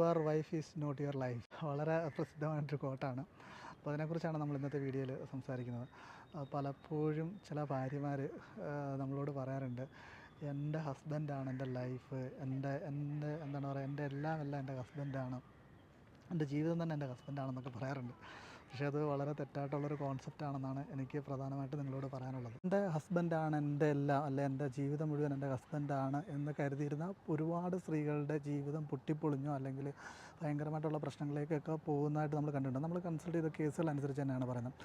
Your wife is not your life. വളരെ പ്രസിദ്ധമായിട്ടൊരു കോട്ടാണ്. അപ്പോൾ അതിനെക്കുറിച്ചാണ് നമ്മൾ ഇന്നത്തെ വീഡിയോയിൽ സംസാരിക്കുന്നത്. പലപ്പോഴും ചില ഭാര്യമാർ നമ്മളോട് പറയാറുണ്ട്, എൻ്റെ ഹസ്ബൻഡാണ് എൻ്റെ ലൈഫ്, എൻ്റെ എന്താണ് പറയുക, എൻ്റെ എല്ലാം എൻ്റെ ഹസ്ബൻഡാണ്, എൻ്റെ ജീവിതം തന്നെ എൻ്റെ ഹസ്ബൻഡാണെന്നൊക്കെ പറയാറുണ്ട്. പക്ഷേ അത് വളരെ തെറ്റായിട്ടുള്ളൊരു കോൺസെപ്റ്റാണെന്നാണ് എനിക്ക് പ്രധാനമായിട്ട് നിങ്ങളോട് പറയാനുള്ളത്. എൻ്റെ ഹസ്ബൻഡാണ് എൻ്റെ എല്ലാം, അല്ലെ എൻ്റെ ജീവിതം മുഴുവൻ എൻ്റെ ഹസ്ബൻഡാണ് എന്ന് കരുതിയിരുന്ന ഒരുപാട് സ്ത്രീകളുടെ ജീവിതം പൊട്ടിപ്പൊളിഞ്ഞോ അല്ലെങ്കിൽ ഭയങ്കരമായിട്ടുള്ള പ്രശ്നങ്ങളിലേക്കൊക്കെ പോകുന്നതായിട്ട് നമ്മൾ കണ്ടിട്ടുണ്ട്. നമ്മൾ കൺസൾട്ട് ചെയ്ത കേസുകൾ അനുസരിച്ച് തന്നെയാണ് പറയുന്നത്.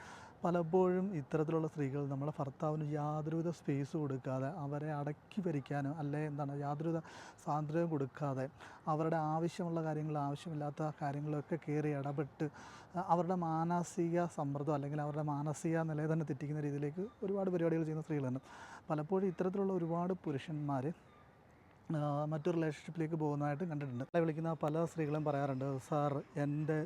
പലപ്പോഴും ഇത്തരത്തിലുള്ള സ്ത്രീകൾ നമ്മളെ ഭർത്താവിന് യാതൊരുവിധ സ്പേസ് കൊടുക്കാതെ, അവരെ അടക്കി ഭരിക്കാനോ അല്ലെ യാതൊരുവിധ സ്വാതന്ത്ര്യവും കൊടുക്കാതെ, അവരുടെ ആവശ്യമുള്ള കാര്യങ്ങൾ ആവശ്യമില്ലാത്ത കാര്യങ്ങളൊക്കെ കയറി ഇടപെട്ട് അവരുടെ മാനസിക സമ്മർദ്ദം അല്ലെങ്കിൽ അവരുടെ മാനസിക നിലയെ തന്നെ തെറ്റിക്കുന്ന രീതിയിലേക്ക് ഒരുപാട് പരിപാടികൾ ചെയ്യുന്ന സ്ത്രീകളുണ്ട്. പലപ്പോഴും ഇത്തരത്തിലുള്ള ഒരുപാട് പുരുഷന്മാർ മറ്റൊരു റിലേഷൻഷിപ്പിലേക്ക് പോകുന്നതായിട്ട് കണ്ടിട്ടുണ്ട്. വിളിക്കുന്ന പല സ്ത്രീകളും പറയാറുണ്ട്, സാർ എൻ്റെ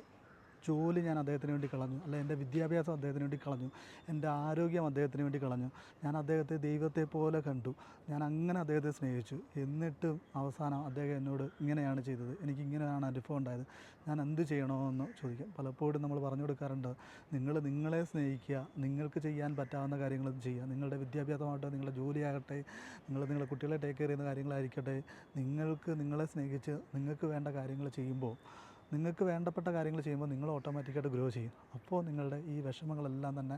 ജോലി ഞാൻ അദ്ദേഹത്തിന് വേണ്ടി കളഞ്ഞു, അല്ലെ എൻ്റെ വിദ്യാഭ്യാസം അദ്ദേഹത്തിന് വേണ്ടി കളഞ്ഞു, എൻ്റെ ആരോഗ്യം അദ്ദേഹത്തിന് വേണ്ടി കളഞ്ഞു, ഞാൻ അദ്ദേഹത്തെ ദൈവത്തെ പോലെ കണ്ടു, ഞാൻ അങ്ങനെ അദ്ദേഹത്തെ സ്നേഹിച്ചു, എന്നിട്ടും അവസാനം അദ്ദേഹം എന്നോട് ഇങ്ങനെയാണ് ചെയ്തത്, എനിക്ക് ഇങ്ങനെയാണ് അനുഭവം ഉണ്ടായത്, ഞാൻ എന്ത് ചെയ്യണമെന്ന് ചോദിക്കും. പലപ്പോഴും നമ്മൾ പറഞ്ഞു കൊടുക്കാറുണ്ട്, നിങ്ങളെ സ്നേഹിക്കുക, നിങ്ങൾക്ക് ചെയ്യാൻ പറ്റാവുന്ന കാര്യങ്ങൾ ചെയ്യുക. നിങ്ങളുടെ വിദ്യാഭ്യാസമാകട്ടെ, നിങ്ങളുടെ ജോലിയാകട്ടെ, നിങ്ങളുടെ കുട്ടികളെ ടേക്ക് കെയർ ചെയ്യുന്ന കാര്യങ്ങളായിരിക്കട്ടെ, നിങ്ങളെ സ്നേഹിച്ച് നിങ്ങൾക്ക് വേണ്ട കാര്യങ്ങൾ ചെയ്യുമ്പോൾ, നിങ്ങൾക്ക് വേണ്ടപ്പെട്ട കാര്യങ്ങൾ ചെയ്യുമ്പോൾ നിങ്ങൾ ഓട്ടോമാറ്റിക്കായിട്ട് ഗ്രോ ചെയ്യും. അപ്പോൾ നിങ്ങളുടെ ഈ വിഷമങ്ങളെല്ലാം തന്നെ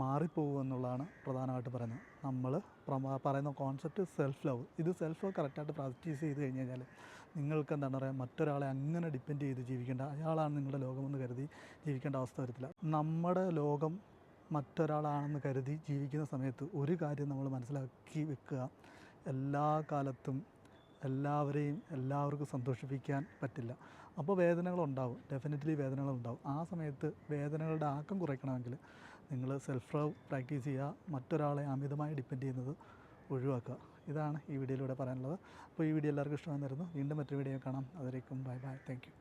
മാറിപ്പോകുമെന്നുള്ളതാണ് പ്രധാനമായിട്ട് പറയുന്നത്. നമ്മൾ പറയുന്ന കോൺസെപ്റ്റ് സെൽഫ് ലവ്. ഇത് സെൽഫ് ലവ് കറക്റ്റായിട്ട് പ്രാക്ടീസ് ചെയ്ത് കഴിഞ്ഞ് കഴിഞ്ഞാൽ നിങ്ങൾക്ക് എന്താണ് പറയുക, മറ്റൊരാളെ അങ്ങനെ ഡിപ്പെൻഡ് ചെയ്ത് ജീവിക്കേണ്ട, അയാളാണ് നിങ്ങളുടെ ലോകമെന്ന് കരുതി ജീവിക്കേണ്ട അവസ്ഥ വരത്തില്ല. നമ്മുടെ ലോകം മറ്റൊരാളാണെന്ന് കരുതി ജീവിക്കുന്ന സമയത്ത് ഒരു കാര്യം നമ്മൾ മനസ്സിലാക്കി വെക്കുക, എല്ലാ കാലത്തും എല്ലാവർക്കും സന്തോഷിപ്പിക്കാൻ പറ്റില്ല. അപ്പോൾ വേദനകളുണ്ടാവും, ഡെഫിനറ്റ്ലി വേദനകളുണ്ടാവും. ആ സമയത്ത് വേദനകളുടെ ആക്കം കുറയ്ക്കണമെങ്കിൽ നിങ്ങൾ സെൽഫ് ലവ് പ്രാക്ടീസ് ചെയ്യുക, മറ്റൊരാളെ അമിതമായി ഡിപ്പെൻഡ് ചെയ്യുന്നത് ഒഴിവാക്കുക. ഇതാണ് ഈ വീഡിയോയിലൂടെ പറയാനുള്ളത്. അപ്പോൾ ഈ വീഡിയോ എല്ലാവർക്കും ഇഷ്ടമായിരുന്നു. വീണ്ടും മറ്റൊരു വീഡിയോ കാണാം. അതുവരേക്കും ബൈ ബൈ, താങ്ക് യു.